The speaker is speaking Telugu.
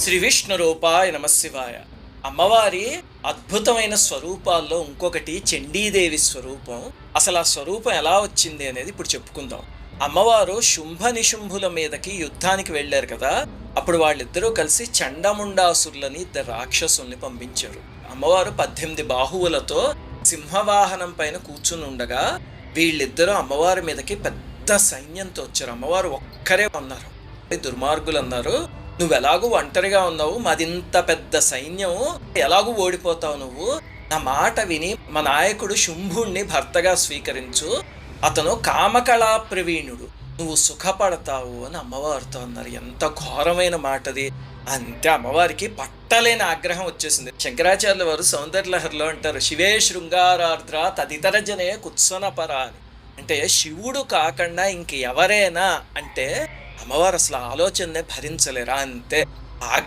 శ్రీ విష్ణు రూపాయ నమశివాయ. అమ్మవారి అద్భుతమైన స్వరూపాల్లో ఇంకొకటి చండీదేవి స్వరూపం. అసలు ఆ స్వరూపం ఎలా వచ్చింది అనేది ఇప్పుడు చెప్పుకుందాం. అమ్మవారు శుంభ నిశుంభుల మీదకి యుద్ధానికి వెళ్ళారు కదా, అప్పుడు వాళ్ళిద్దరూ కలిసి చండముండాసురులని ఇద్దరు రాక్షసుల్ని పంపించారు. అమ్మవారు 18 బాహువులతో సింహవాహనం పైన కూర్చుని ఉండగా వీళ్ళిద్దరూ అమ్మవారి మీదకి పెద్ద సైన్యంతో వచ్చారు. అమ్మవారు ఒక్కరే ఉన్నారు. దుర్మార్గులు అన్నారు, నువ్వెలాగూ ఒంటరిగా ఉన్నావు, మాదింత పెద్ద సైన్యం, ఎలాగూ ఓడిపోతావు నువ్వు. నా మాట విని మా నాయకుడు శుంభుణ్ణి భర్తగా స్వీకరించు, అతను కామకళా ప్రవీణుడు, నువ్వు సుఖపడతావు అని అమ్మవారితో అన్నారు. ఎంత ఘోరమైన మాటది. అంతే అమ్మవారికి పట్టలేని ఆగ్రహం వచ్చేసింది. శంకరాచార్యుల వారు సౌందర్యలహరిలో అంటారు, శివే శృంగారార్ద్ర తదితర జనే కుత్సనపర అని. అంటే శివుడు కాకుండా ఇంక ఎవరైనా అంటే అమ్మవారు అసలు ఆలోచననే భరించలేరా. అంతే